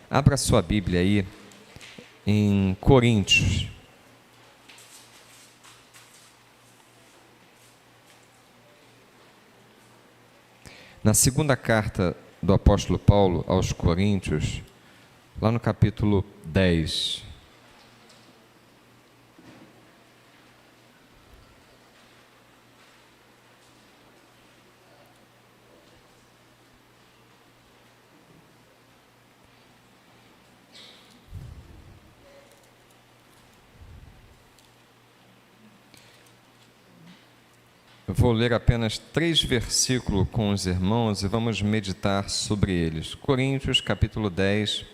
Abra sua Bíblia aí em Coríntios. Na segunda carta do apóstolo Paulo aos Coríntios, lá no capítulo 10. Eu vou ler apenas 3 versículos com os irmãos e vamos meditar sobre eles. Coríntios, capítulo 10,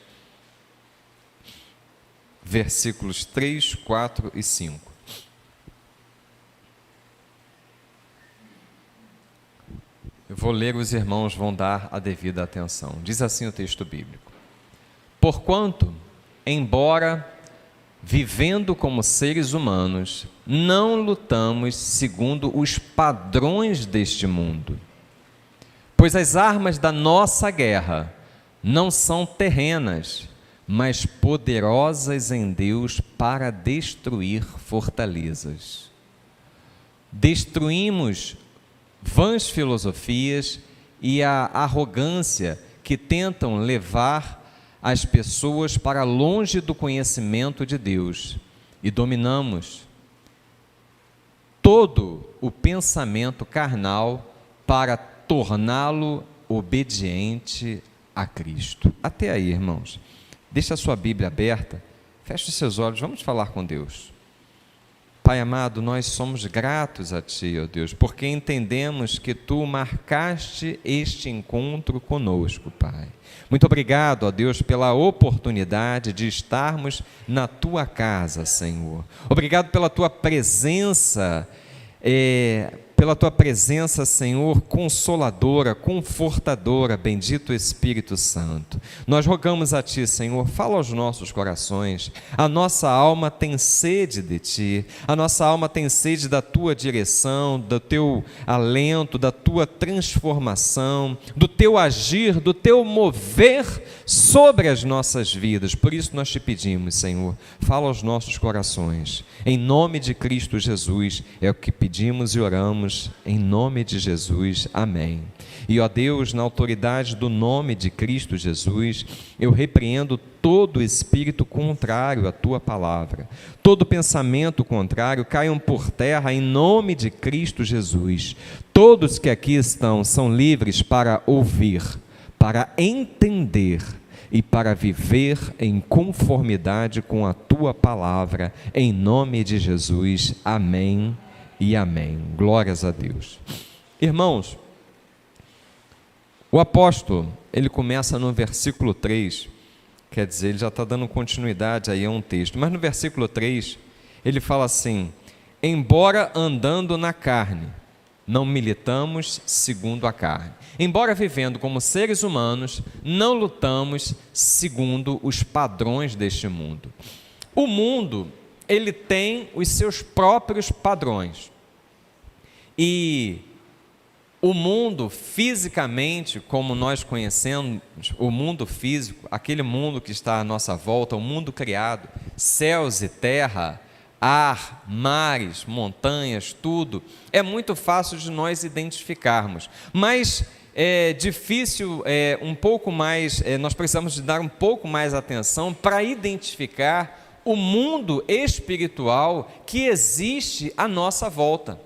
versículos 3, 4 e 5. Eu vou ler, os irmãos vão dar a devida atenção. Diz assim o texto bíblico: Porquanto, embora vivendo como seres humanos, não lutamos segundo os padrões deste mundo, pois as armas da nossa guerra não são terrenas, mas poderosas em Deus para destruir fortalezas. Destruímos vãs filosofias e a arrogância que tentam levar as pessoas para longe do conhecimento de Deus, e dominamos todo o pensamento carnal para torná-lo obediente a Cristo. Até aí, irmãos. Deixa a sua Bíblia aberta, feche os seus olhos, vamos falar com Deus. Pai amado, nós somos gratos a Ti, ó Deus, porque entendemos que Tu marcaste este encontro conosco, Pai. Muito obrigado, ó Deus, pela oportunidade de estarmos na Tua casa, Senhor. Obrigado pela Tua presença, Senhor, consoladora, confortadora, bendito Espírito Santo. Nós rogamos a Ti, Senhor, fala aos nossos corações. A nossa alma tem sede de Ti, a nossa alma tem sede da Tua direção, do Teu alento, da Tua transformação, do Teu agir, do Teu mover sobre as nossas vidas. Por isso nós Te pedimos, Senhor, fala aos nossos corações. Em nome de Cristo Jesus, é o que pedimos e oramos, em nome de Jesus, amém. E ó Deus, na autoridade do nome de Cristo Jesus, eu repreendo todo espírito contrário à Tua palavra, todo pensamento contrário caiam por terra em nome de Cristo Jesus. Todos que aqui estão são livres para ouvir, para entender e para viver em conformidade com a Tua palavra, em nome de Jesus, amém e amém. Glórias a Deus. Irmãos, o apóstolo, ele começa no versículo 3, quer dizer, ele já está dando continuidade aí a um texto, mas no versículo 3, ele fala assim: embora andando na carne, não militamos segundo a carne. Embora vivendo como seres humanos, não lutamos segundo os padrões deste mundo. O mundo, ele tem os seus próprios padrões. E o mundo, fisicamente, como nós conhecemos, o mundo físico, aquele mundo que está à nossa volta, o mundo criado, céus e terra, ar, mares, montanhas, tudo, é muito fácil de nós identificarmos, mas é difícil, um pouco mais, nós precisamos de dar um pouco mais atenção para identificar o mundo espiritual que existe à nossa volta,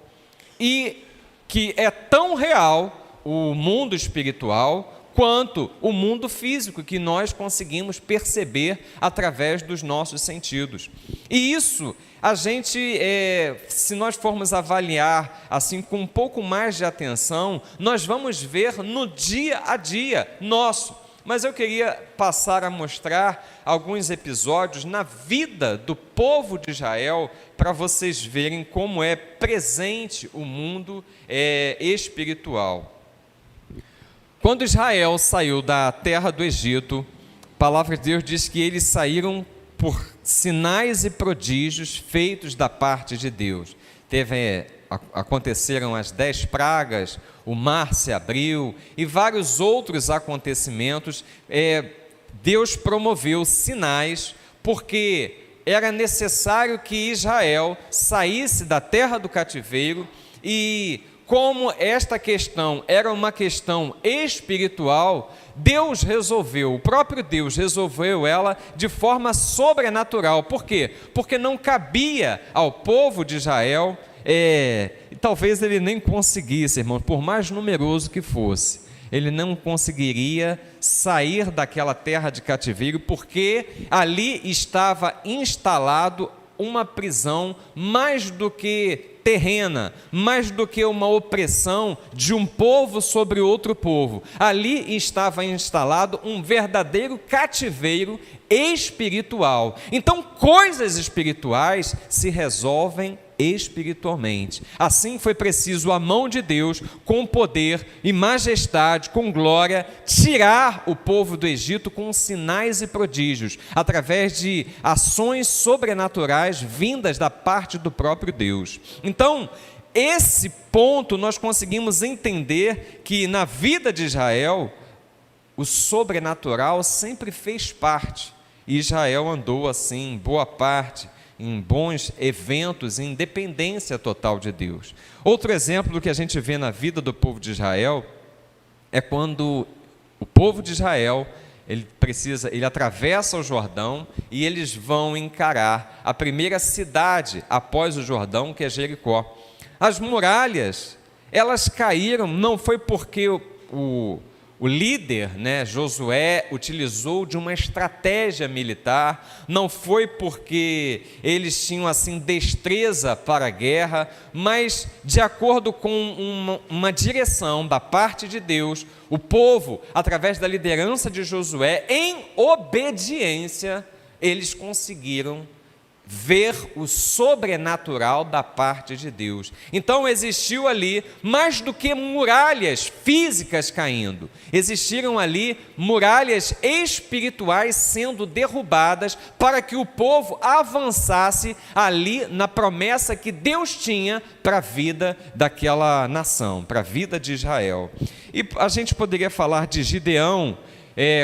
e que é tão real, o mundo espiritual, quanto o mundo físico, que nós conseguimos perceber através dos nossos sentidos. E isso, a gente, se nós formos avaliar assim com um pouco mais de atenção, nós vamos ver no dia a dia nosso. Mas eu queria passar a mostrar alguns episódios na vida do povo de Israel, para vocês verem como é presente o mundo espiritual. Quando Israel saiu da terra do Egito, a palavra de Deus diz que eles saíram por sinais e prodígios feitos da parte de Deus. Aconteceram as 10 pragas, o mar se abriu e vários outros acontecimentos Deus promoveu sinais, porque era necessário que Israel saísse da terra do cativeiro, e como esta questão era uma questão espiritual, o próprio Deus resolveu ela de forma sobrenatural. Por quê? Porque não cabia ao povo de Israel, e talvez ele nem conseguisse, irmãos, por mais numeroso que fosse, ele não conseguiria sair daquela terra de cativeiro, porque ali estava instalado uma prisão mais do que terrena, mais do que uma opressão de um povo sobre outro povo. Ali estava instalado um verdadeiro cativeiro espiritual. Então, coisas espirituais se resolvem espiritualmente. Assim foi preciso a mão de Deus, com poder e majestade, com glória, tirar o povo do Egito com sinais e prodígios, através de ações sobrenaturais vindas da parte do próprio Deus. Então, esse ponto nós conseguimos entender que na vida de Israel, o sobrenatural sempre fez parte. E Israel andou assim, boa parte, em bons eventos, em dependência total de Deus. Outro exemplo do que a gente vê na vida do povo de Israel é quando o povo de Israel ele atravessa o Jordão e eles vão encarar a primeira cidade após o Jordão, que é Jericó. As muralhas, elas caíram, não foi porque o líder, Josué, utilizou de uma estratégia militar, não foi porque eles tinham assim destreza para a guerra, mas de acordo com uma direção da parte de Deus, o povo, através da liderança de Josué, em obediência, eles conseguiram ver o sobrenatural da parte de Deus. Então existiu ali, mais do que muralhas físicas caindo, existiram ali muralhas espirituais sendo derrubadas, para que o povo avançasse ali na promessa que Deus tinha para a vida daquela nação, para a vida de Israel. E a gente poderia falar de Gideão,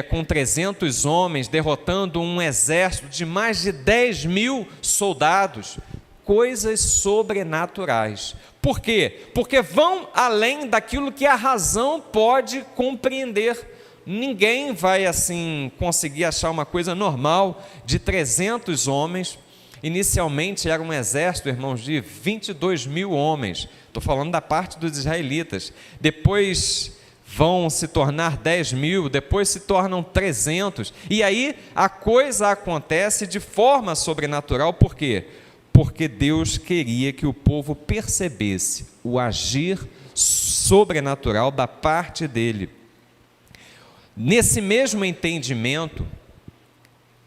com 300 homens, derrotando um exército de mais de 10 mil soldados, coisas sobrenaturais. Por quê? Porque vão além daquilo que a razão pode compreender. Ninguém vai assim conseguir achar uma coisa normal de 300 homens. Inicialmente era um exército, irmãos, de 22 mil homens. Estou falando da parte dos israelitas. Depois vão se tornar 10 mil, depois se tornam 300, e aí a coisa acontece de forma sobrenatural. Por quê? Porque Deus queria que o povo percebesse o agir sobrenatural da parte dele. Nesse mesmo entendimento,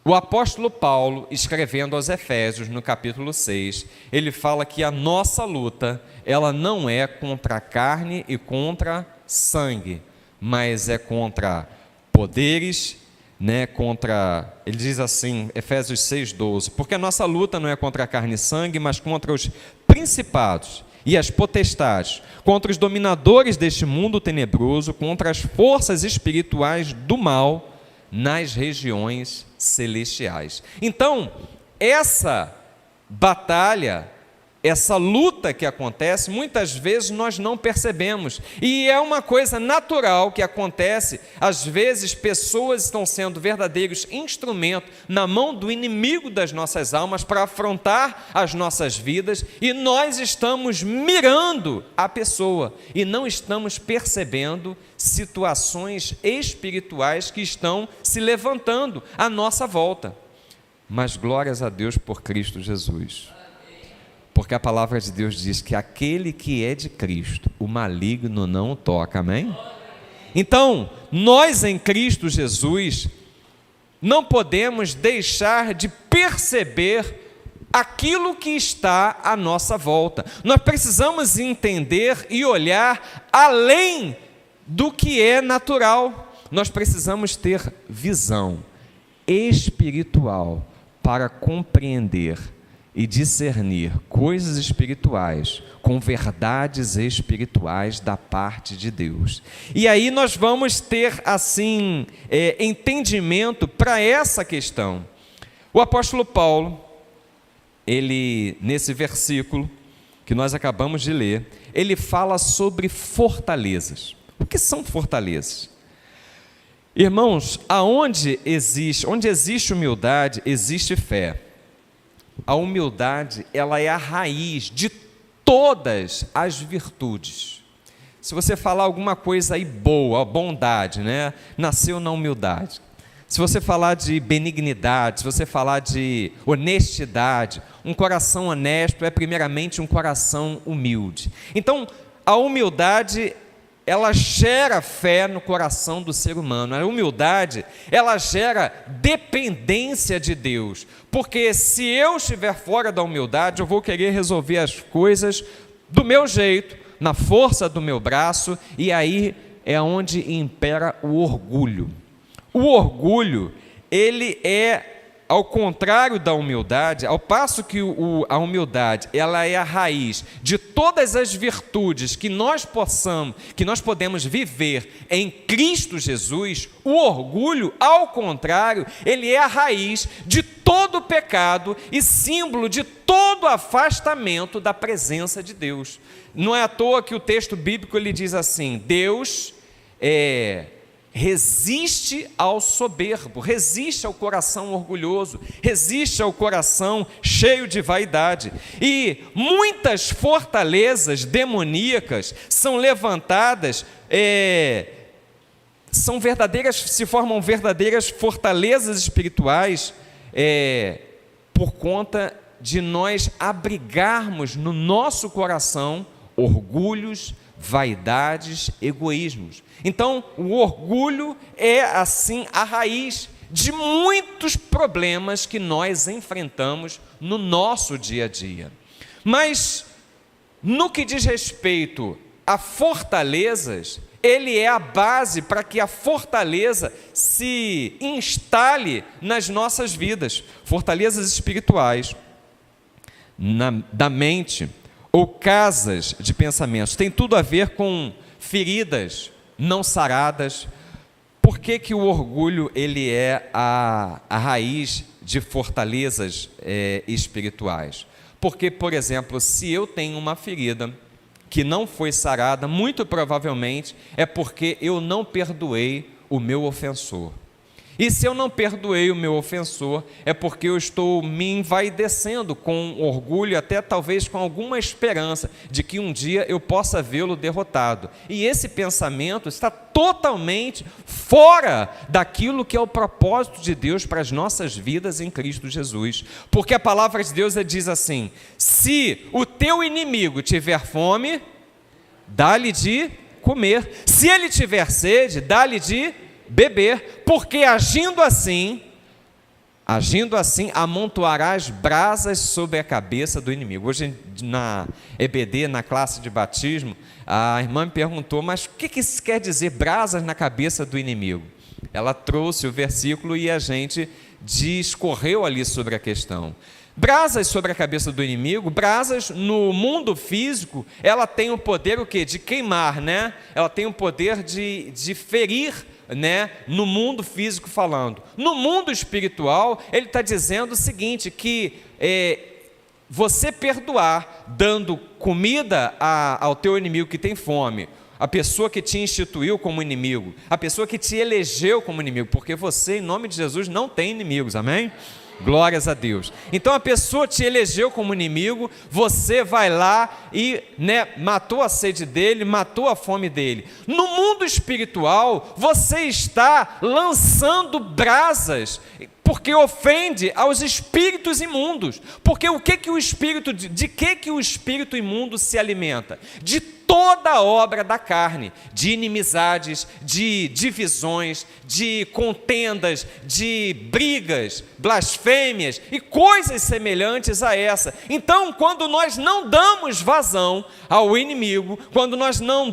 o apóstolo Paulo, escrevendo aos Efésios, no capítulo 6, ele fala que a nossa luta, ela não é contra a carne e contra sangue, mas é contra poderes, ele diz assim, Efésios 6,12, porque a nossa luta não é contra a carne e sangue, mas contra os principados e as potestades, contra os dominadores deste mundo tenebroso, contra as forças espirituais do mal nas regiões celestiais. Então, essa batalha, essa luta que acontece, muitas vezes nós não percebemos, e é uma coisa natural que acontece. Às vezes pessoas estão sendo verdadeiros instrumentos na mão do inimigo das nossas almas para afrontar as nossas vidas, e nós estamos mirando a pessoa e não estamos percebendo situações espirituais que estão se levantando à nossa volta. Mas glórias a Deus por Cristo Jesus. Porque a palavra de Deus diz que aquele que é de Cristo, o maligno não o toca, amém? Então, nós em Cristo Jesus, não podemos deixar de perceber aquilo que está à nossa volta. Nós precisamos entender e olhar além do que é natural. Nós precisamos ter visão espiritual para compreender e discernir coisas espirituais com verdades espirituais da parte de Deus. E aí nós vamos ter, assim, entendimento para essa questão. O apóstolo Paulo, ele, nesse versículo que nós acabamos de ler, ele fala sobre fortalezas. O que são fortalezas? Irmãos, onde existe humildade, existe fé. A humildade, ela é a raiz de todas as virtudes. Se você falar alguma coisa aí boa, bondade, né? Nasceu na humildade. Se você falar de benignidade, se você falar de honestidade, um coração honesto é primeiramente um coração humilde. Então, a humildade, ela gera fé no coração do ser humano. A humildade, ela gera dependência de Deus. Porque se eu estiver fora da humildade, eu vou querer resolver as coisas do meu jeito, na força do meu braço, e aí é onde impera o orgulho. O orgulho, ele é ao contrário da humildade, ao passo que a humildade, ela é a raiz de todas as virtudes que nós podemos viver em Cristo Jesus. O orgulho, ao contrário, ele é a raiz de todo pecado e símbolo de todo afastamento da presença de Deus. Não é à toa que o texto bíblico ele diz assim: Deus resiste ao soberbo, resiste ao coração orgulhoso, resiste ao coração cheio de vaidade. E muitas fortalezas demoníacas são levantadas, se formam verdadeiras fortalezas espirituais, por conta de nós abrigarmos no nosso coração orgulhos, vaidades, egoísmos. Então, o orgulho é, assim, a raiz de muitos problemas que nós enfrentamos no nosso dia a dia. Mas, no que diz respeito a fortalezas, ele é a base para que a fortaleza se instale nas nossas vidas. Fortalezas espirituais, da mente, ou casas de pensamentos, tem tudo a ver com feridas não saradas. Por que que o orgulho ele é a raiz de fortalezas espirituais? Porque, por exemplo, se eu tenho uma ferida que não foi sarada, muito provavelmente é porque eu não perdoei o meu ofensor. E se eu não perdoei o meu ofensor, é porque eu estou me envaidecendo com orgulho, até talvez com alguma esperança de que um dia eu possa vê-lo derrotado. E esse pensamento está totalmente fora daquilo que é o propósito de Deus para as nossas vidas em Cristo Jesus. Porque a palavra de Deus diz assim: se o teu inimigo tiver fome, dá-lhe de comer. Se ele tiver sede, dá-lhe de beber, porque agindo assim, amontoarás brasas sobre a cabeça do inimigo. Hoje na EBD, na classe de batismo, a irmã me perguntou: mas o que isso quer dizer, brasas na cabeça do inimigo? Ela trouxe o versículo e a gente discorreu ali sobre a questão. Brasas sobre a cabeça do inimigo, brasas no mundo físico, ela tem o poder o quê? De queimar, né? Ela tem o poder de ferir, né? No mundo físico falando. No mundo espiritual, ele está dizendo o seguinte, que você perdoar, dando comida ao teu inimigo que tem fome, a pessoa que te instituiu como inimigo, a pessoa que te elegeu como inimigo, porque você, em nome de Jesus, não tem inimigos, amém? Glórias a Deus. Então a pessoa te elegeu como inimigo, você vai lá e, né, matou a sede dele, matou a fome dele. No mundo espiritual, você está lançando brasas, porque ofende aos espíritos imundos. Porque de que o espírito imundo se alimenta? De toda a obra da carne, de inimizades, de divisões, de contendas, de brigas, blasfêmias e coisas semelhantes a essa. Então, quando nós não damos vazão ao inimigo, quando nós não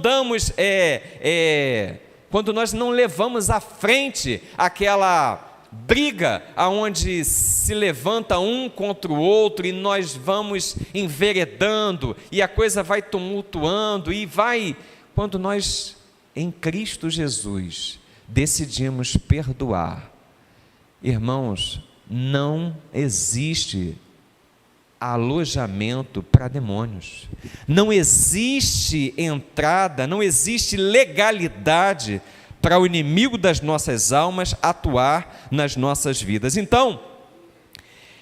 quando nós não levamos à frente aquela briga aonde se levanta um contra o outro e nós vamos enveredando e a coisa vai tumultuando e vai, quando nós em Cristo Jesus decidimos perdoar, irmãos, não existe alojamento para demônios, não existe entrada, não existe legalidade para o inimigo das nossas almas atuar nas nossas vidas. Então,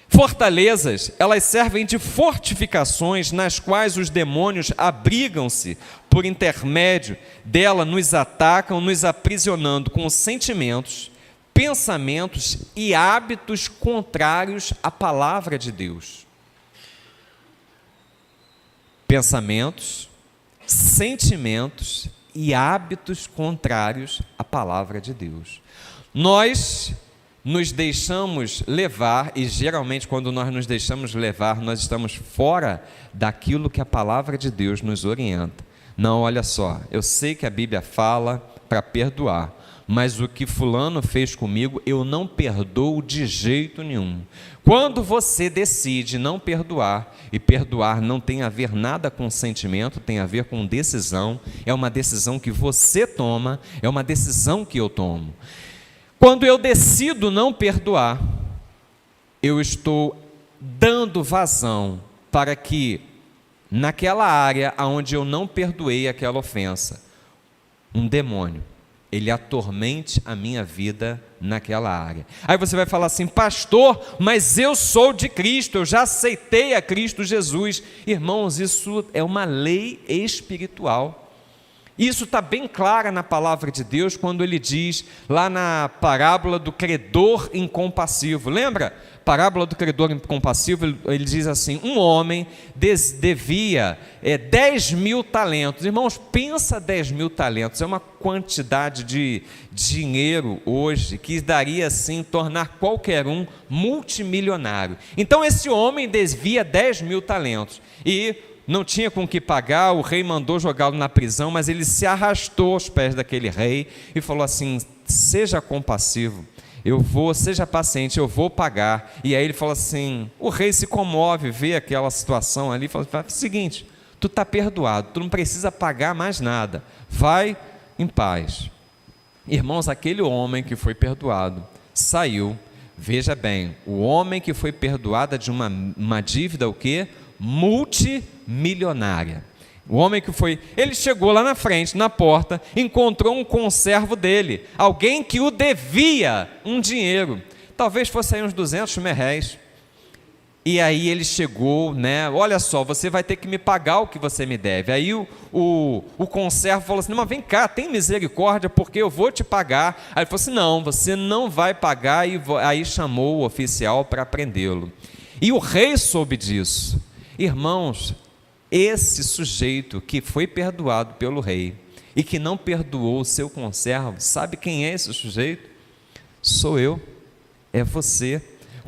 fortalezas, elas servem de fortificações nas quais os demônios abrigam-se por intermédio dela, nos atacam, nos aprisionando com sentimentos, pensamentos e hábitos contrários à palavra de Deus. Pensamentos, sentimentos e hábitos contrários à palavra de Deus. Nós nos deixamos levar, e geralmente quando nós nos deixamos levar, nós estamos fora daquilo que a palavra de Deus nos orienta. Não, olha só, eu sei que a Bíblia fala para perdoar, mas o que fulano fez comigo, eu não perdoo de jeito nenhum. Quando você decide não perdoar, e perdoar não tem a ver nada com sentimento, tem a ver com decisão, é uma decisão que você toma, é uma decisão que eu tomo. Quando eu decido não perdoar, eu estou dando vazão para que, naquela área onde eu não perdoei aquela ofensa, um demônio, ele atormente a minha vida naquela área. Aí você vai falar assim, pastor, mas eu sou de Cristo, eu já aceitei a Cristo Jesus. Irmãos, isso é uma lei espiritual. Isso está bem claro na palavra de Deus, quando ele diz, lá na parábola do credor incompassivo. Lembra? Parábola do credor incompassivo, ele diz assim, um homem devia 10 mil talentos. Irmãos, pensa 10 mil talentos, é uma quantidade de dinheiro hoje, que daria assim, tornar qualquer um multimilionário. Então esse homem devia 10 mil talentos, e não tinha com que pagar, o rei mandou jogá-lo na prisão, mas ele se arrastou aos pés daquele rei, e falou assim, seja compassivo, seja paciente, eu vou pagar. E aí ele falou assim, o rei se comove, vê aquela situação ali, fala, seguinte, tu está perdoado, tu não precisa pagar mais nada, vai em paz. Irmãos, aquele homem que foi perdoado, saiu, veja bem, o homem que foi perdoado de uma dívida, o quê? Multimilionária. O homem que foi, ele chegou lá na frente, na porta, encontrou um conservo dele, alguém que o devia um dinheiro, talvez fosse aí uns 200 merréis, e aí ele chegou, né, olha só, você vai ter que me pagar o que você me deve. Aí o conservo falou assim, não, mas vem cá, tem misericórdia, porque eu vou te pagar. Aí ele falou assim, não, você não vai pagar, e aí chamou o oficial para prendê-lo, e o rei soube disso. Irmãos, esse sujeito que foi perdoado pelo rei e que não perdoou o seu conservo, sabe quem é esse sujeito? Sou eu, é você.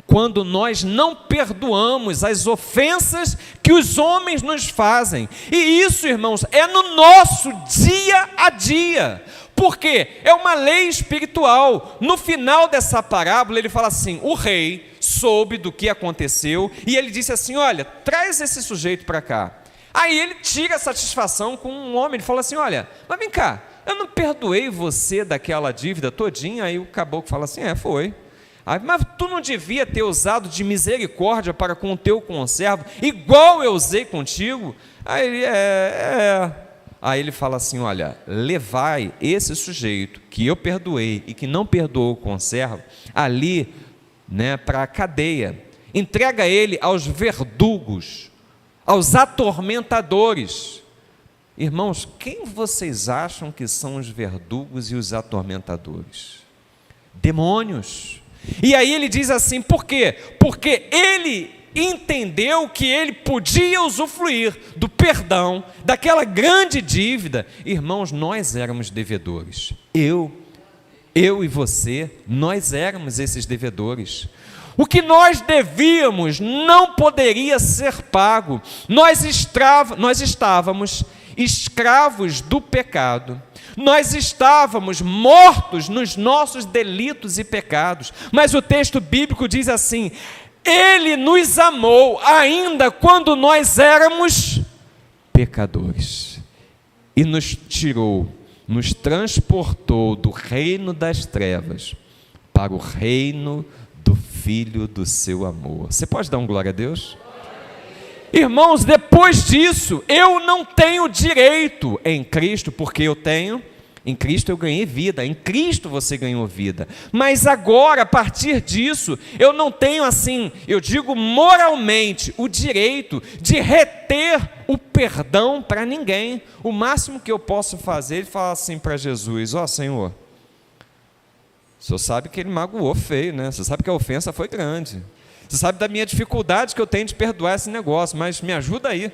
Quando nós não perdoamos as ofensas que os homens nos fazem, e isso, irmãos, é no nosso dia a dia, porque é uma lei espiritual. No final dessa parábola ele fala assim, o rei soube do que aconteceu, e ele disse assim, olha, traz esse sujeito para cá. Aí ele tira a satisfação com um homem, ele fala assim, olha, mas vem cá, eu não perdoei você daquela dívida todinha. Aí o caboclo fala assim, foi. Aí, mas tu não devia ter usado de misericórdia para com o teu conservo, igual eu usei contigo? Aí ele, Aí ele fala assim, olha, levai esse sujeito que eu perdoei e que não perdoou o conservo, ali, né, para a cadeia, entrega ele aos verdugos, aos atormentadores. Irmãos, quem vocês acham que são os verdugos e os atormentadores? Demônios. E aí ele diz assim, por quê? Porque ele entendeu que ele podia usufruir do perdão, daquela grande dívida. Irmãos, nós éramos devedores, eu e você, nós éramos esses devedores. O que nós devíamos não poderia ser pago. Nós estávamos escravos do pecado. Nós estávamos mortos nos nossos delitos e pecados, mas o texto bíblico diz assim: Ele nos amou ainda quando nós éramos pecadores e nos tirou, nos transportou do reino das trevas para o reino do Filho do seu amor. Você pode dar um glória a Deus? Irmãos, depois disso, eu não tenho direito em Cristo, porque eu tenho, em Cristo eu ganhei vida, em Cristo você ganhou vida, mas agora, a partir disso, eu não tenho assim, eu digo moralmente, o direito de reter o perdão para ninguém. O máximo que eu posso fazer é falar assim para Jesus: ó Senhor, o Senhor sabe que ele magoou feio, né? Você sabe que a ofensa foi grande, você sabe da minha dificuldade que eu tenho de perdoar esse negócio, mas me ajuda aí,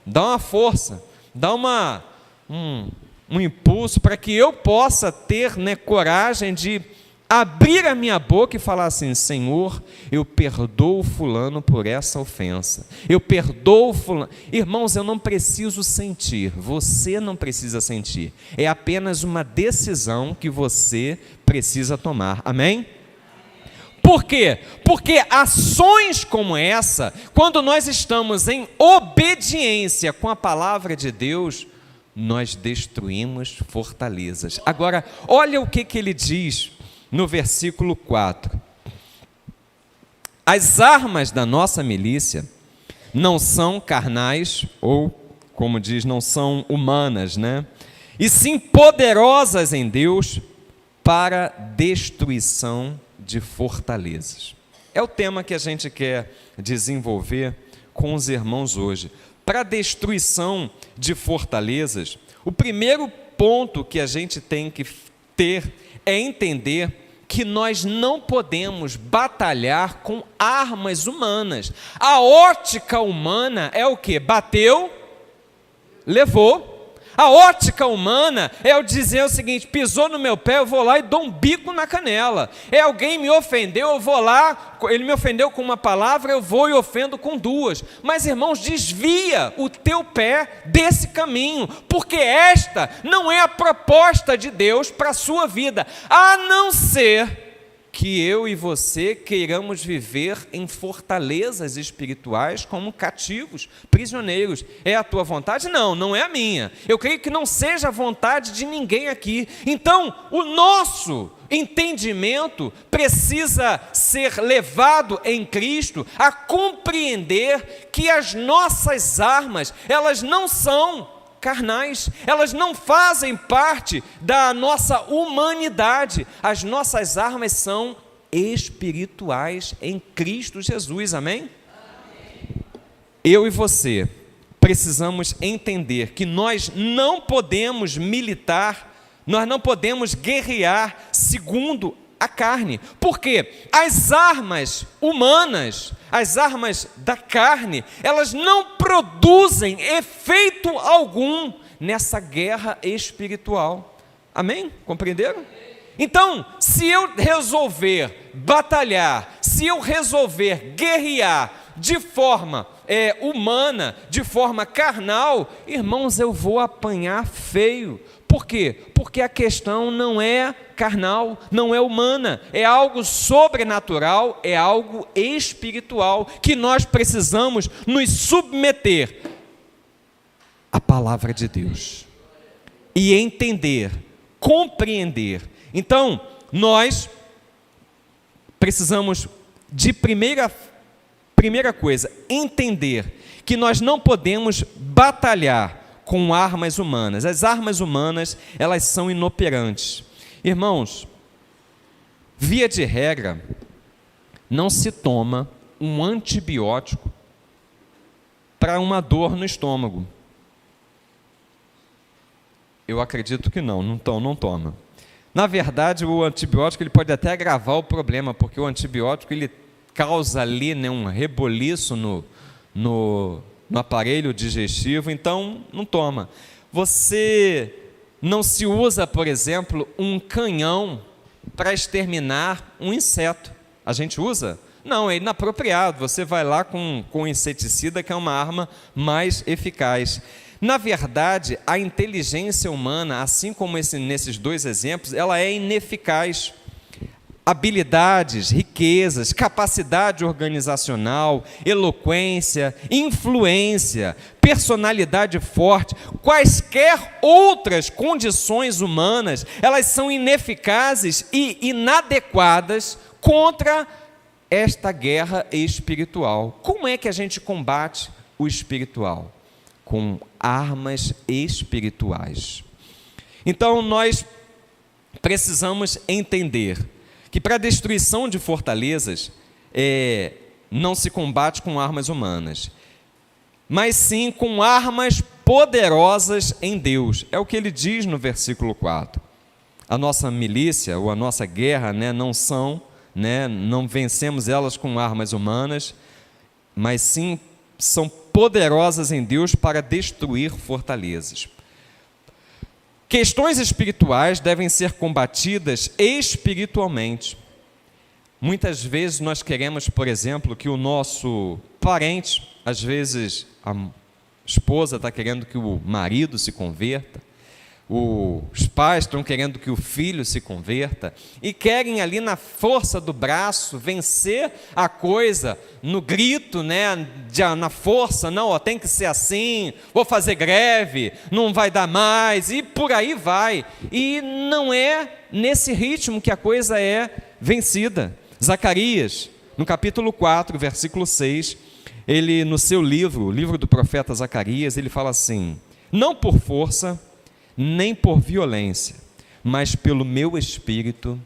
dá uma força, dá um impulso para que eu possa ter, coragem de abrir a minha boca e falar assim: Senhor, eu perdoo fulano por essa ofensa, eu perdoo fulano. Irmãos, eu não preciso sentir, você não precisa sentir, é apenas uma decisão que você precisa tomar, amém? Por quê? Porque ações como essa, quando nós estamos em obediência com a palavra de Deus, nós destruímos fortalezas. Agora, olha o que ele diz no versículo 4. As armas da nossa milícia não são carnais, ou, como diz, não são humanas, e sim poderosas em Deus para destruição de fortalezas. É o tema que a gente quer desenvolver com os irmãos hoje. Para destruição de fortalezas, o primeiro ponto que a gente tem que ter é entender que nós não podemos batalhar com armas humanas. A ótica humana é o quê? Bateu, levou. A ótica humana é o dizer o seguinte: pisou no meu pé, eu vou lá e dou um bico na canela. Alguém me ofendeu, eu vou lá, ele me ofendeu com uma palavra, eu vou e ofendo com duas. Mas, irmãos, desvia o teu pé desse caminho, porque esta não é a proposta de Deus para a sua vida, a não ser que eu e você queiramos viver em fortalezas espirituais como cativos, prisioneiros. É a tua vontade? Não, não é a minha. Eu creio que não seja a vontade de ninguém aqui. Então, o nosso entendimento precisa ser levado em Cristo a compreender que as nossas armas, elas não são carnais, elas não fazem parte da nossa humanidade. As nossas armas são espirituais em Cristo Jesus, amém? Eu e você precisamos entender que nós não podemos militar, nós não podemos guerrear segundo a carne, porque as armas humanas, as armas da carne, elas não produzem efeito algum nessa guerra espiritual, amém? Compreenderam? Então, se eu resolver batalhar, se eu resolver guerrear de forma humana, de forma carnal, irmãos, eu vou apanhar feio. Por quê? Porque a questão não é carnal, não é humana, é algo sobrenatural, é algo espiritual, que nós precisamos nos submeter à palavra de Deus e entender, compreender. Então, nós precisamos de primeira coisa, entender que nós não podemos batalhar com armas humanas. As armas humanas, elas são inoperantes. Irmãos, via de regra, não se toma um antibiótico para uma dor no estômago. Eu acredito que não toma. Na verdade, o antibiótico ele pode até agravar o problema, porque o antibiótico ele causa ali um reboliço no aparelho digestivo, então não toma. Você não se usa, por exemplo, um canhão para exterminar um inseto. A gente usa? Não, é inapropriado. Você vai lá com inseticida, que é uma arma mais eficaz. Na verdade, a inteligência humana, assim como nesses dois exemplos, ela é ineficaz. Habilidades, riquezas, capacidade organizacional, eloquência, influência, personalidade forte, quaisquer outras condições humanas, elas são ineficazes e inadequadas contra esta guerra espiritual. Como é que a gente combate o espiritual? Com armas espirituais. Então, nós precisamos entender que para a destruição de fortalezas não se combate com armas humanas, mas sim com armas poderosas em Deus. É o que ele diz no versículo 4. A nossa milícia, ou a nossa guerra, não vencemos elas com armas humanas, mas sim são poderosas em Deus para destruir fortalezas. Questões espirituais devem ser combatidas espiritualmente. Muitas vezes nós queremos, por exemplo, que o nosso parente, às vezes a esposa está querendo que o marido se converta, os pais estão querendo que o filho se converta e querem ali na força do braço vencer a coisa, no grito, na força, não, tem que ser assim, vou fazer greve, não vai dar mais, e por aí vai. E não é nesse ritmo que a coisa é vencida. Zacarias, no capítulo 4, versículo 6, ele no seu livro, o livro do profeta Zacarias, ele fala assim: não por força, nem por violência, mas pelo meu espírito,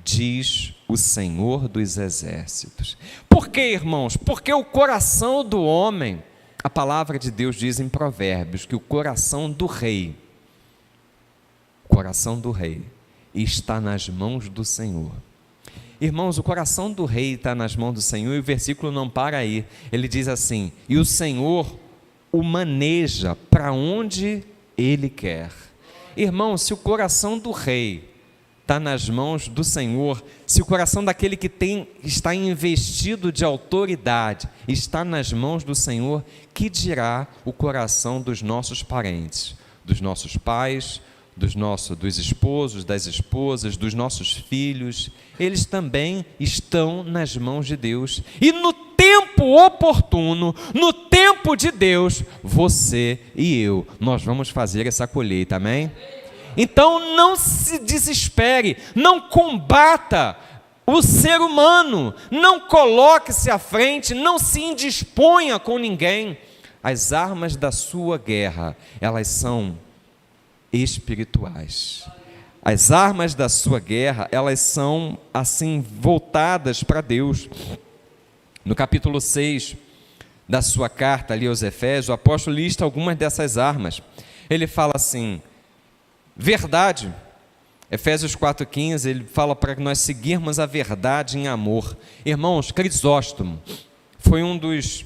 diz o Senhor dos exércitos. Por quê, irmãos? Porque o coração do homem, a palavra de Deus diz em Provérbios, que o coração do rei está nas mãos do Senhor. Irmãos, o coração do rei está nas mãos do Senhor, e o versículo não para aí. Ele diz assim: e o Senhor o maneja para onde Ele quer. Irmão, se o coração do rei está nas mãos do Senhor, se o coração daquele que está investido de autoridade está nas mãos do Senhor, que dirá o coração dos nossos parentes, dos nossos pais, dos esposos, das esposas, dos nossos filhos? Eles também estão nas mãos de Deus. E no tempo oportuno, no tempo de Deus, você e eu, nós vamos fazer essa colheita, amém? Então não se desespere, não combata o ser humano, não coloque-se à frente, não se indisponha com ninguém. As armas da sua guerra, elas são espirituais. As armas da sua guerra, elas são assim voltadas para Deus. No capítulo 6 da sua carta ali aos Efésios, o apóstolo lista algumas dessas armas. Ele fala assim: verdade. Efésios 4,15, ele fala para nós seguirmos a verdade em amor. Irmãos, Crisóstomo foi um dos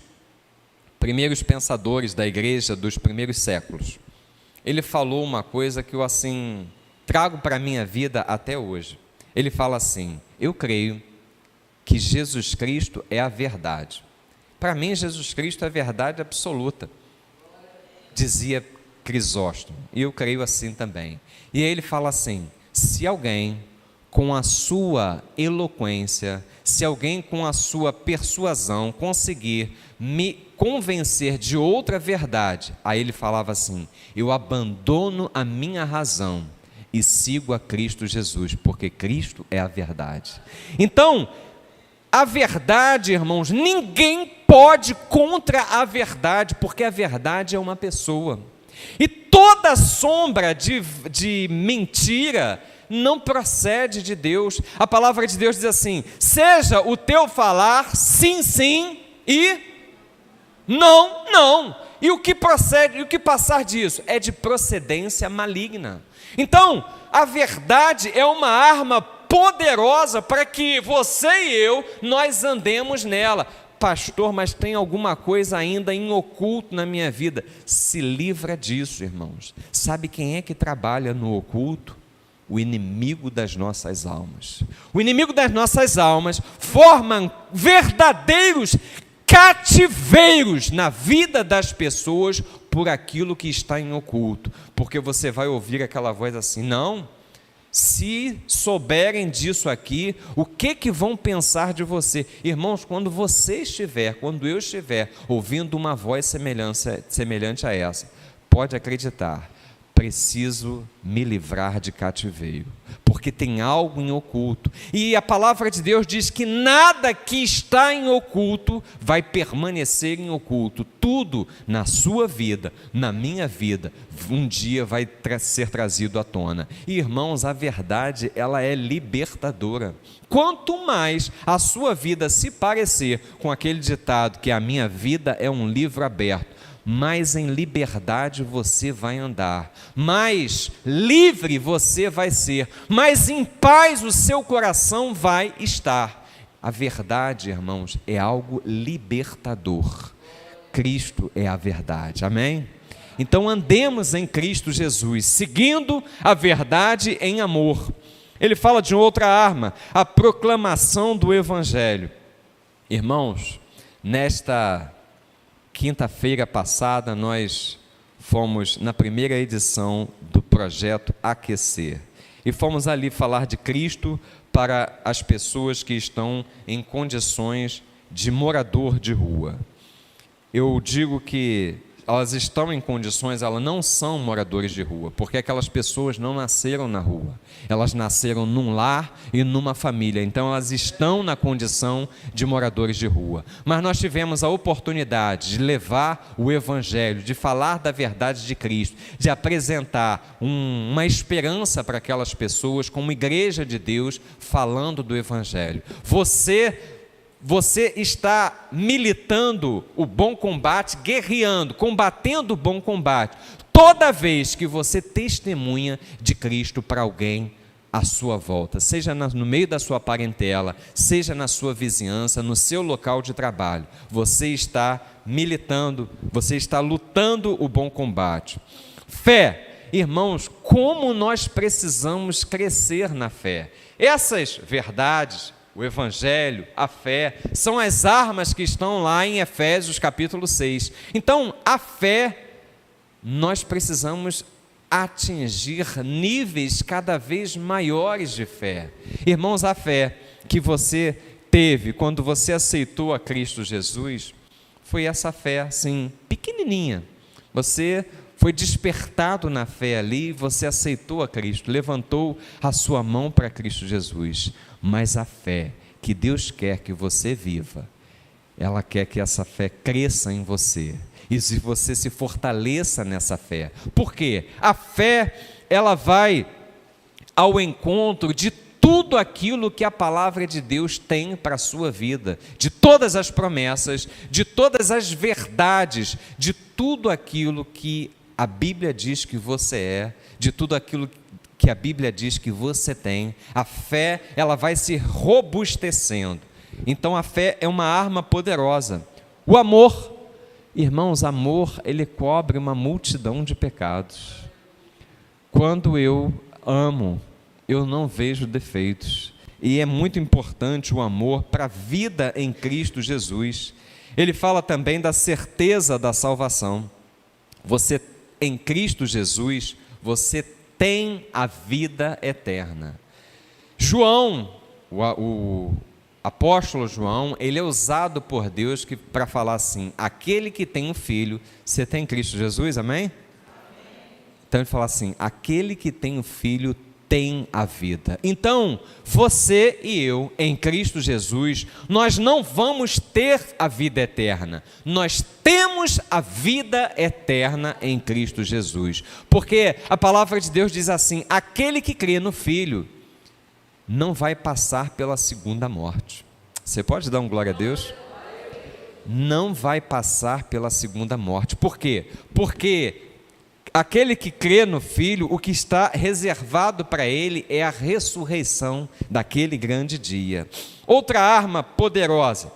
primeiros pensadores da igreja dos primeiros séculos. Ele falou uma coisa que eu assim trago para a minha vida até hoje. Ele fala assim: eu creio que Jesus Cristo é a verdade. Para mim, Jesus Cristo é a verdade absoluta, dizia Crisóstomo, e eu creio assim também. E aí ele fala assim: se alguém com a sua eloquência, se alguém com a sua persuasão conseguir me convencer de outra verdade, aí ele falava assim: eu abandono a minha razão e sigo a Cristo Jesus, porque Cristo é a verdade. Então, a verdade, irmãos, ninguém pode contra a verdade, porque a verdade é uma pessoa. E toda sombra de mentira não procede de Deus. A palavra de Deus diz assim: seja o teu falar sim, sim e não, não. E o que procede, e o que passar disso é de procedência maligna. Então, a verdade é uma arma poderosa para que você e eu, nós andemos nela. Pastor, mas tem alguma coisa ainda em oculto na minha vida. Se livra disso, irmãos. Sabe quem é que trabalha no oculto? O inimigo das nossas almas. O inimigo das nossas almas forma verdadeiros cativeiros na vida das pessoas por aquilo que está em oculto, porque você vai ouvir aquela voz assim: não, se souberem disso aqui, o que vão pensar de você? Irmãos, quando eu estiver ouvindo uma voz semelhante a essa, pode acreditar, preciso me livrar de cativeiro, porque tem algo em oculto, e a palavra de Deus diz que nada que está em oculto vai permanecer em oculto. Tudo na sua vida, na minha vida, um dia vai ser trazido à tona. E, irmãos, a verdade, ela é libertadora. Quanto mais a sua vida se parecer com aquele ditado que a minha vida é um livro aberto, mais em liberdade você vai andar, mais livre você vai ser, mais em paz o seu coração vai estar. A verdade, irmãos, é algo libertador. Cristo é a verdade, amém? Então andemos em Cristo Jesus, seguindo a verdade em amor. Ele fala de outra arma, a proclamação do Evangelho. Irmãos, nesta quinta-feira passada, nós fomos na primeira edição do projeto Aquecer, e fomos ali falar de Cristo para as pessoas que estão em condições de morador de rua. Eu digo que elas estão em condições, elas não são moradores de rua, porque aquelas pessoas não nasceram na rua, elas nasceram num lar e numa família, então elas estão na condição de moradores de rua. Mas nós tivemos a oportunidade de levar o Evangelho, de falar da verdade de Cristo, de apresentar uma esperança para aquelas pessoas, como igreja de Deus, falando do Evangelho. Você está militando o bom combate, guerreando, combatendo o bom combate, toda vez que você testemunha de Cristo para alguém à sua volta, seja no meio da sua parentela, seja na sua vizinhança, no seu local de trabalho. Você está militando, você está lutando o bom combate. Fé, irmãos, como nós precisamos crescer na fé. Essas verdades, o Evangelho, a fé, são as armas que estão lá em Efésios capítulo 6. Então, a fé, nós precisamos atingir níveis cada vez maiores de fé. Irmãos, a fé que você teve quando você aceitou a Cristo Jesus, foi essa fé assim, pequenininha. Você foi despertado na fé ali, você aceitou a Cristo, levantou a sua mão para Cristo Jesus. Mas a fé que Deus quer que você viva, ela quer que essa fé cresça em você, e se você se fortaleça nessa fé. Por quê? A fé, ela vai ao encontro de tudo aquilo que a palavra de Deus tem para a sua vida, de todas as promessas, de todas as verdades, de tudo aquilo que a Bíblia diz que você é, de tudo aquilo que a Bíblia diz que você tem. A fé, ela vai se robustecendo. Então a fé é uma arma poderosa. O amor, irmãos, amor, ele cobre uma multidão de pecados. Quando eu amo, eu não vejo defeitos, e é muito importante o amor para a vida em Cristo Jesus. Ele fala também da certeza da salvação. Você, em Cristo Jesus, você tem a vida eterna. João, o apóstolo João, ele é usado por Deus para falar assim: aquele que tem um filho, você tem Cristo Jesus, amém? Então ele fala assim: aquele que tem um filho tem a vida. Então, você e eu, em Cristo Jesus, nós não vamos ter a vida eterna, nós temos a vida eterna em Cristo Jesus, porque a palavra de Deus diz assim: aquele que crê no Filho não vai passar pela segunda morte. Você pode dar um glória a Deus? Não vai passar pela segunda morte. Por quê? Porque aquele que crê no Filho, o que está reservado para ele é a ressurreição daquele grande dia. Outra arma poderosa,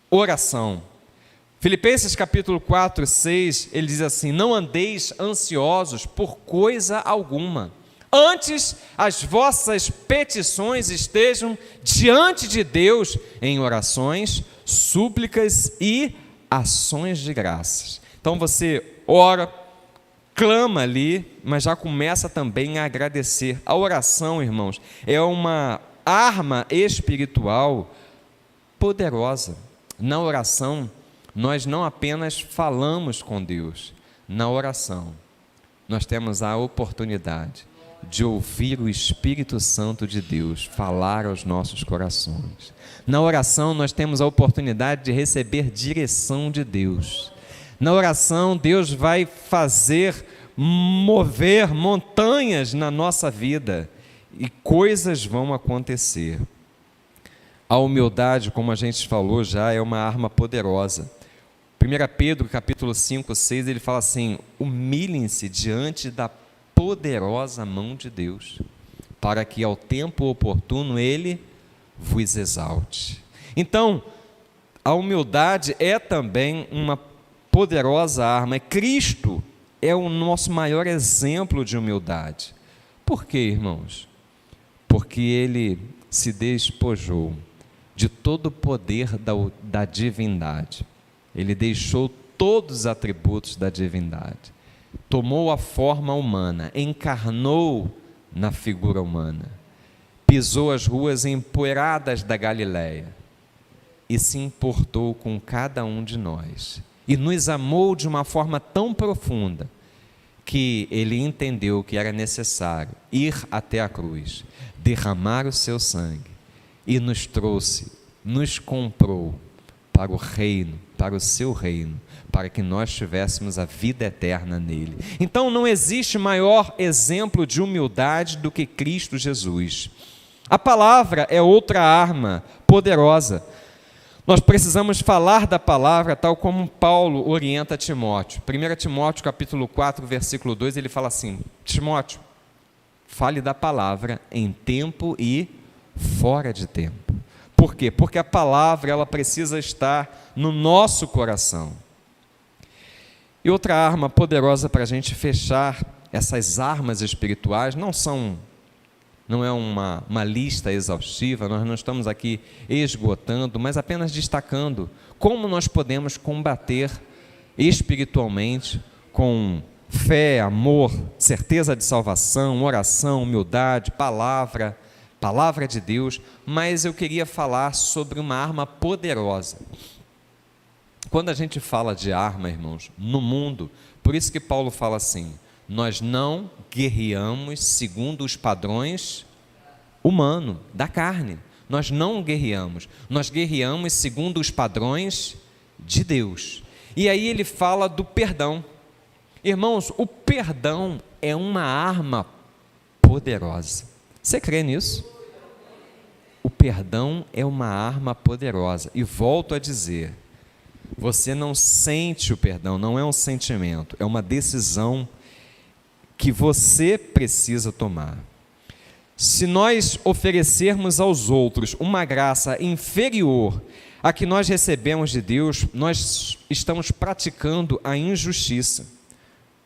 oração. Filipenses capítulo 4, 6, ele diz assim: não andeis ansiosos por coisa alguma, antes as vossas petições estejam diante de Deus em orações, súplicas e ações de graças. Então você ora, clama ali, mas já começa também a agradecer. A oração, irmãos, é uma arma espiritual poderosa. Na oração, nós não apenas falamos com Deus, na oração, nós temos a oportunidade de ouvir o Espírito Santo de Deus falar aos nossos corações. Na oração, nós temos a oportunidade de receber direção de Deus. Na oração, Deus vai fazer mover montanhas na nossa vida e coisas vão acontecer. A humildade, como a gente falou já, é uma arma poderosa. 1 Pedro, capítulo 5, 6, ele fala assim: humilhem-se diante da poderosa mão de Deus, para que ao tempo oportuno Ele vos exalte. Então, a humildade é também uma poderosa arma. Cristo é o nosso maior exemplo de humildade. Por quê, irmãos? Porque Ele se despojou de todo o poder da divindade. Ele deixou todos os atributos da divindade. Tomou a forma humana, encarnou na figura humana, pisou as ruas empoeiradas da Galileia e se importou com cada um de nós. E nos amou de uma forma tão profunda que Ele entendeu que era necessário ir até a cruz, derramar o seu sangue e nos trouxe, nos comprou para o reino, para o seu reino, para que nós tivéssemos a vida eterna nele. Então não existe maior exemplo de humildade do que Cristo Jesus. A palavra é outra arma poderosa. Nós precisamos falar da palavra tal como Paulo orienta Timóteo. 1 Timóteo capítulo 4, versículo 2, ele fala assim: Timóteo, fale da palavra em tempo e fora de tempo. Por quê? Porque a palavra ela precisa estar no nosso coração. E outra arma poderosa para a gente fechar essas armas espirituais, não é uma lista exaustiva, nós não estamos aqui esgotando, mas apenas destacando como nós podemos combater espiritualmente com fé, amor, certeza de salvação, oração, humildade, palavra de Deus. Mas eu queria falar sobre uma arma poderosa. Quando a gente fala de arma, irmãos, no mundo, por isso que Paulo fala assim: nós não guerreamos segundo os padrões humanos, da carne. Nós não guerreamos, nós guerreamos segundo os padrões de Deus. E aí ele fala do perdão. Irmãos, o perdão é uma arma poderosa. Você crê nisso? O perdão é uma arma poderosa. E volto a dizer, você não sente o perdão, não é um sentimento, é uma decisão que você precisa tomar. Se nós oferecermos aos outros uma graça inferior à que nós recebemos de Deus, nós estamos praticando a injustiça.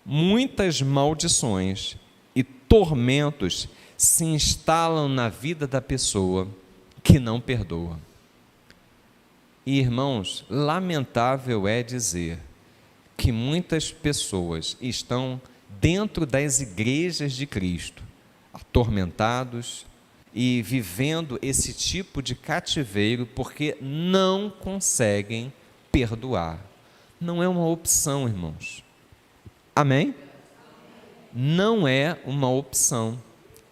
Muitas maldições e tormentos se instalam na vida da pessoa que não perdoa. E, irmãos, lamentável é dizer que muitas pessoas estão dentro das igrejas de Cristo, atormentados e vivendo esse tipo de cativeiro porque não conseguem perdoar. Não é uma opção, irmãos. Amém? Não é uma opção.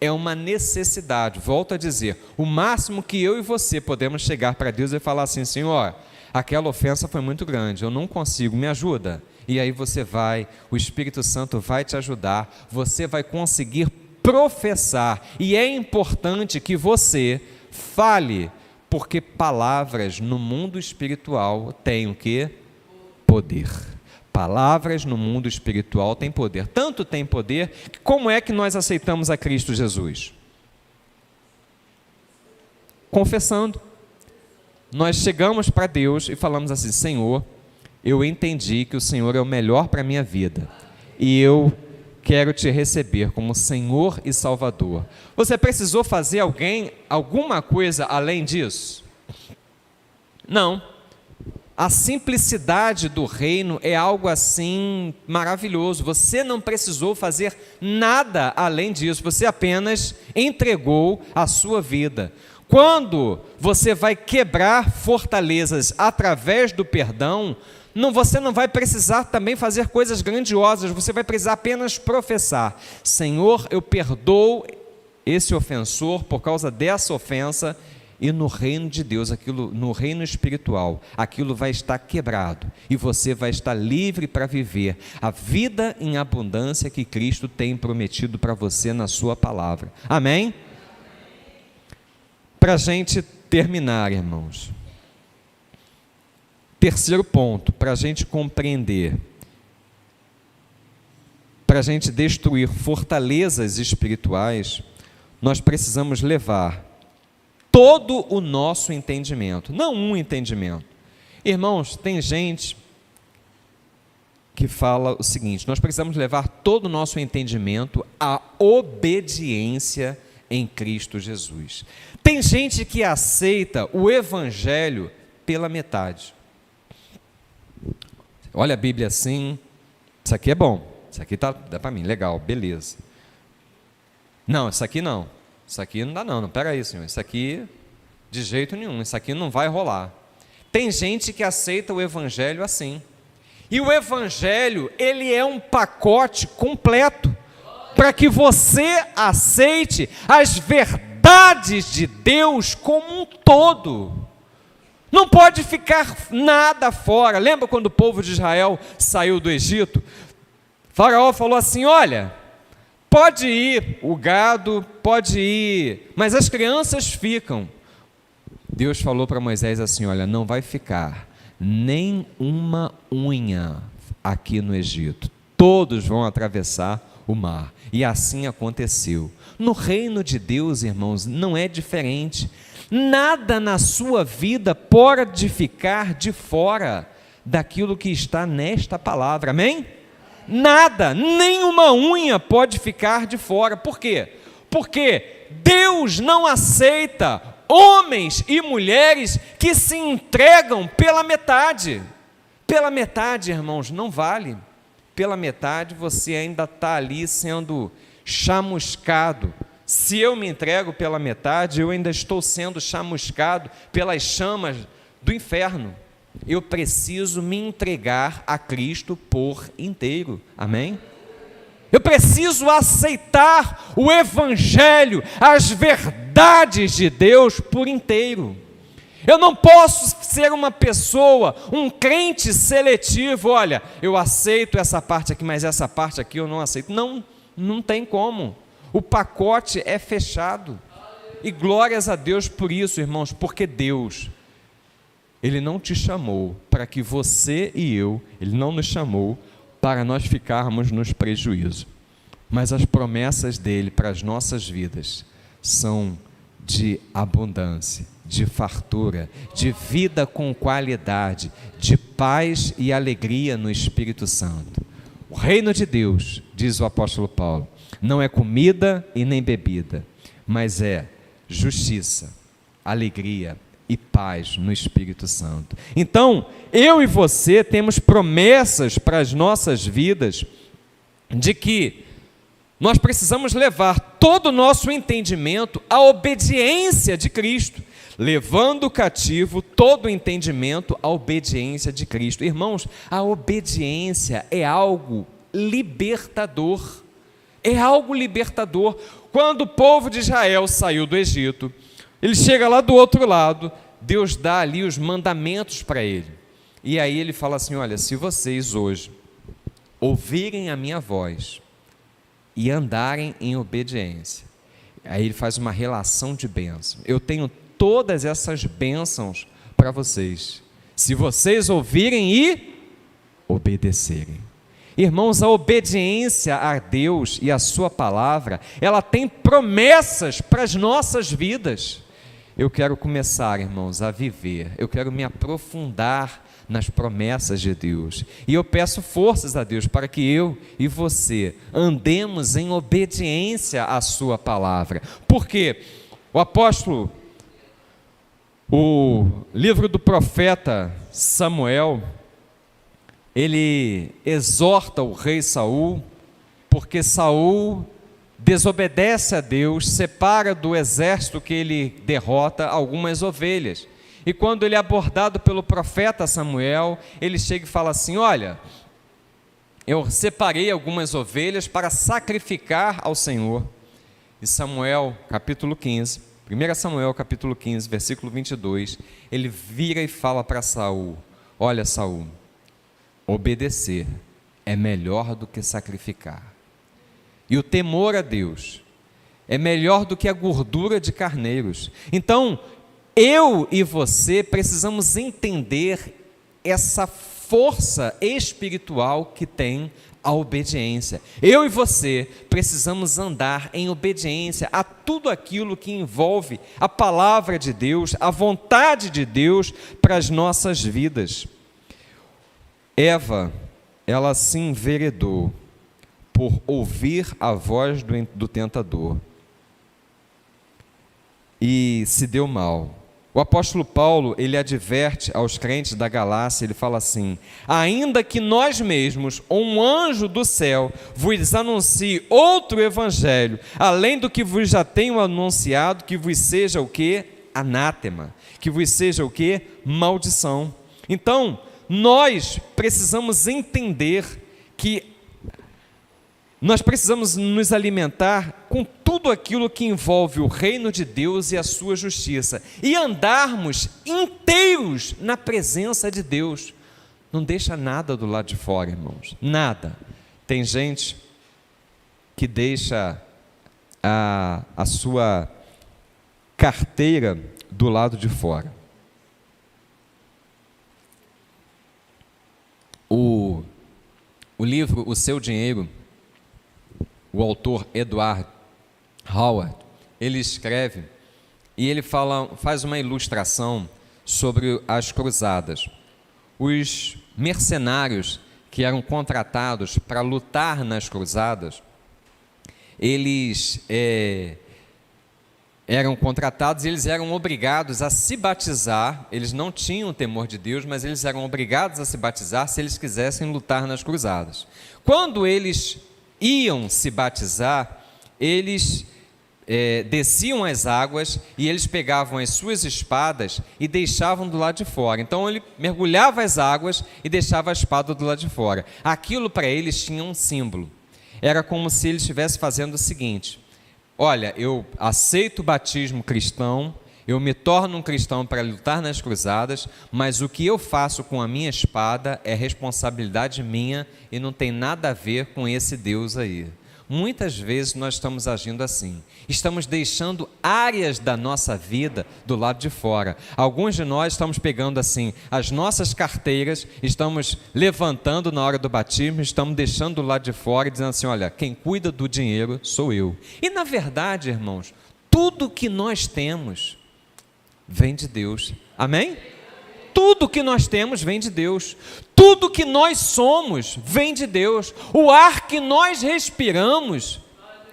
É uma necessidade. Volto a dizer, o máximo que eu e você podemos chegar para Deus é falar assim: Senhor, aquela ofensa foi muito grande, eu não consigo, me ajuda. E aí você vai, o Espírito Santo vai te ajudar, você vai conseguir professar. E é importante que você fale, porque palavras no mundo espiritual têm o quê? Poder. Palavras no mundo espiritual têm poder. Tanto tem poder, que como é que nós aceitamos a Cristo Jesus? Confessando. Nós chegamos para Deus e falamos assim: Senhor, eu entendi que o Senhor é o melhor para a minha vida e eu quero te receber como Senhor e Salvador. Você precisou fazer alguma coisa além disso? Não. A simplicidade do reino é algo assim maravilhoso. Você não precisou fazer nada além disso, você apenas entregou a sua vida. Quando você vai quebrar fortalezas através do perdão, você não vai precisar também fazer coisas grandiosas, você vai precisar apenas professar: Senhor, eu perdoo esse ofensor por causa dessa ofensa. E no reino de Deus, no reino espiritual, aquilo vai estar quebrado e você vai estar livre para viver a vida em abundância que Cristo tem prometido para você na sua palavra. Amém? Para a gente terminar, irmãos, terceiro ponto, para a gente compreender, para a gente destruir fortalezas espirituais, nós precisamos levar todo o nosso entendimento, não um entendimento. Irmãos, tem gente que fala o seguinte: nós precisamos levar todo o nosso entendimento à obediência em Cristo Jesus. Tem gente que aceita o Evangelho pela metade. Olha a Bíblia assim, isso aqui é bom, isso aqui dá para mim, legal, beleza. Não, isso aqui não. Isso aqui não dá não, pera aí, Senhor, isso aqui de jeito nenhum, isso aqui não vai rolar. Tem gente que aceita o Evangelho assim, e o Evangelho, ele é um pacote completo, para que você aceite as verdades de Deus como um todo, não pode ficar nada fora. Lembra quando o povo de Israel saiu do Egito? Faraó falou assim: olha, pode ir o gado, pode ir, mas as crianças ficam. Deus falou para Moisés assim: olha, não vai ficar nem uma unha aqui no Egito, todos vão atravessar o mar. E assim aconteceu. No reino de Deus, irmãos, não é diferente. Nada na sua vida pode ficar de fora daquilo que está nesta palavra, amém? Nada, nenhuma unha pode ficar de fora. Por quê? Porque Deus não aceita homens e mulheres que se entregam pela metade. Pela metade, irmãos, não vale. Pela metade você ainda está ali sendo chamuscado. Se eu me entrego pela metade, eu ainda estou sendo chamuscado pelas chamas do inferno. Eu preciso me entregar a Cristo por inteiro, amém? Eu preciso aceitar o Evangelho, as verdades de Deus por inteiro. Eu não posso ser uma pessoa, um crente seletivo. Olha, eu aceito essa parte aqui, mas essa parte aqui eu não aceito. Não tem como. O pacote é fechado. E glórias a Deus por isso, irmãos, porque Deus, Ele não te chamou para que você e eu, Ele não nos chamou para nós ficarmos nos prejuízos. Mas as promessas dEle para as nossas vidas são de abundância, de fartura, de vida com qualidade, de paz e alegria no Espírito Santo. O reino de Deus, diz o apóstolo Paulo, não é comida e nem bebida, mas é justiça, alegria e paz no Espírito Santo. Então, eu e você temos promessas para as nossas vidas de que nós precisamos levar todo o nosso entendimento à obediência de Cristo, levando cativo todo o entendimento à obediência de Cristo. Irmãos, a obediência é algo libertador. É algo libertador. Quando o povo de Israel saiu do Egito, ele chega lá do outro lado, Deus dá ali os mandamentos para ele. E aí ele fala assim: olha, se vocês hoje ouvirem a minha voz e andarem em obediência, aí ele faz uma relação de bênção. Eu tenho todas essas bênçãos para vocês, se vocês ouvirem e obedecerem. Irmãos, a obediência a Deus e a sua palavra, ela tem promessas para as nossas vidas. Eu quero começar, irmãos, a viver, eu quero me aprofundar nas promessas de Deus, e eu peço forças a Deus para que eu e você andemos em obediência à sua palavra, porque o livro do profeta Samuel, ele exorta o rei Saul, porque Saul desobedece a Deus, separa do exército que ele derrota algumas ovelhas. E quando ele é abordado pelo profeta Samuel, ele chega e fala assim: olha, eu separei algumas ovelhas para sacrificar ao Senhor. E Samuel, capítulo 15, 1 Samuel, capítulo 15, versículo 22, ele vira e fala para Saul: olha, Saul, obedecer é melhor do que sacrificar. E o temor a Deus é melhor do que a gordura de carneiros. Então, eu e você precisamos entender essa força espiritual que tem a obediência. Eu e você precisamos andar em obediência a tudo aquilo que envolve a palavra de Deus, a vontade de Deus para as nossas vidas. Eva, ela se enveredou por ouvir a voz do tentador e se deu mal. O apóstolo Paulo, ele adverte aos crentes da Galácia, ele fala assim: ainda que nós mesmos, ou um anjo do céu, vos anuncie outro evangelho, além do que vos já tenho anunciado, que vos seja o quê? Anátema, que vos seja o quê? Maldição. Então, nós precisamos entender que nós precisamos nos alimentar com tudo aquilo que envolve o reino de Deus e a sua justiça, e andarmos inteiros na presença de Deus. Não deixa nada do lado de fora, irmãos, nada. Tem gente que deixa a sua carteira do lado de fora. O livro O Seu Dinheiro, o autor Edward Howard, ele escreve e ele faz uma ilustração sobre as cruzadas. Os mercenários que eram contratados para lutar nas cruzadas, eles eram contratados e eles eram obrigados a se batizar. Eles não tinham o temor de Deus, mas eles eram obrigados a se batizar se eles quisessem lutar nas cruzadas. Quando eles iam se batizar, eles desciam as águas e eles pegavam as suas espadas e deixavam do lado de fora. Então ele mergulhava as águas e deixava a espada do lado de fora. Aquilo para eles tinha um símbolo. Era como se ele estivesse fazendo o seguinte: olha, eu aceito o batismo cristão, eu me torno um cristão para lutar nas cruzadas, mas o que eu faço com a minha espada é responsabilidade minha e não tem nada a ver com esse Deus aí. Muitas vezes nós estamos agindo assim, estamos deixando áreas da nossa vida do lado de fora. Alguns de nós estamos pegando assim as nossas carteiras, estamos levantando na hora do batismo, estamos deixando do lado de fora e dizendo assim: olha, quem cuida do dinheiro sou eu. E na verdade, irmãos, tudo que nós temos vem de Deus, amém? Tudo que nós temos vem de Deus, tudo que nós somos vem de Deus, o ar que nós respiramos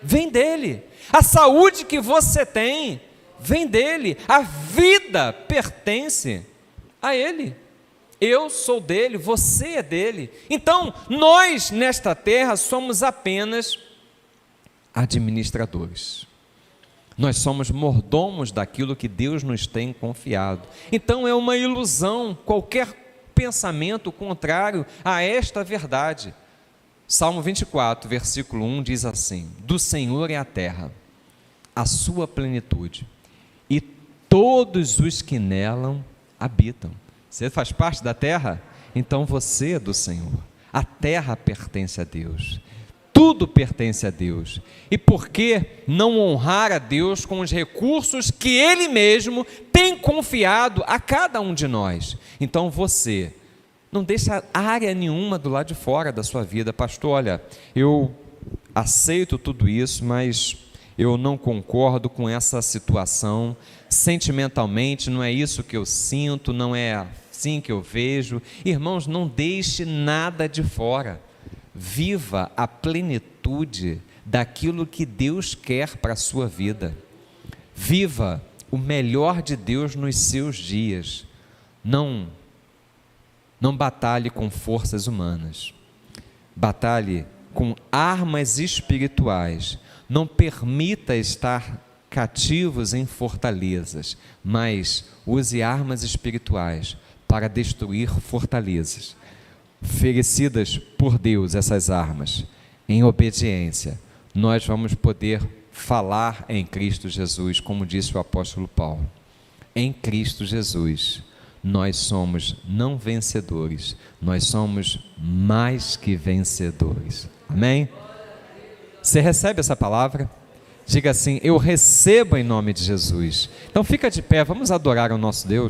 vem dele, a saúde que você tem vem dele, a vida pertence a ele. Eu sou dele, você é dele. Então, nós nesta terra somos apenas administradores. Nós somos mordomos daquilo que Deus nos tem confiado. Então é uma ilusão qualquer pensamento contrário a esta verdade. Salmo 24, versículo 1 diz assim: do Senhor é a terra, a sua plenitude, e todos os que nela habitam. Você faz parte da terra? Então você é do Senhor. A terra pertence a Deus. Tudo pertence a Deus. E por que não honrar a Deus com os recursos que Ele mesmo tem confiado a cada um de nós? Então você não deixa área nenhuma do lado de fora da sua vida. Pastor, olha, eu aceito tudo isso, mas eu não concordo com essa situação. Sentimentalmente não é isso que eu sinto, não é assim que eu vejo. Irmãos, não deixe nada de fora. Viva a plenitude daquilo que Deus quer para a sua vida. Viva o melhor de Deus nos seus dias. Não Não batalhe com forças humanas. Batalhe com armas espirituais. Não permita estar cativos em fortalezas, mas use armas espirituais para destruir fortalezas. Oferecidas por Deus essas armas, em obediência, nós vamos poder falar em Cristo Jesus, como disse o apóstolo Paulo. Em Cristo Jesus, nós somos não vencedores, nós somos mais que vencedores. Amém? Você recebe essa palavra? Diga assim: eu recebo em nome de Jesus. Então fica de pé, vamos adorar ao nosso Deus.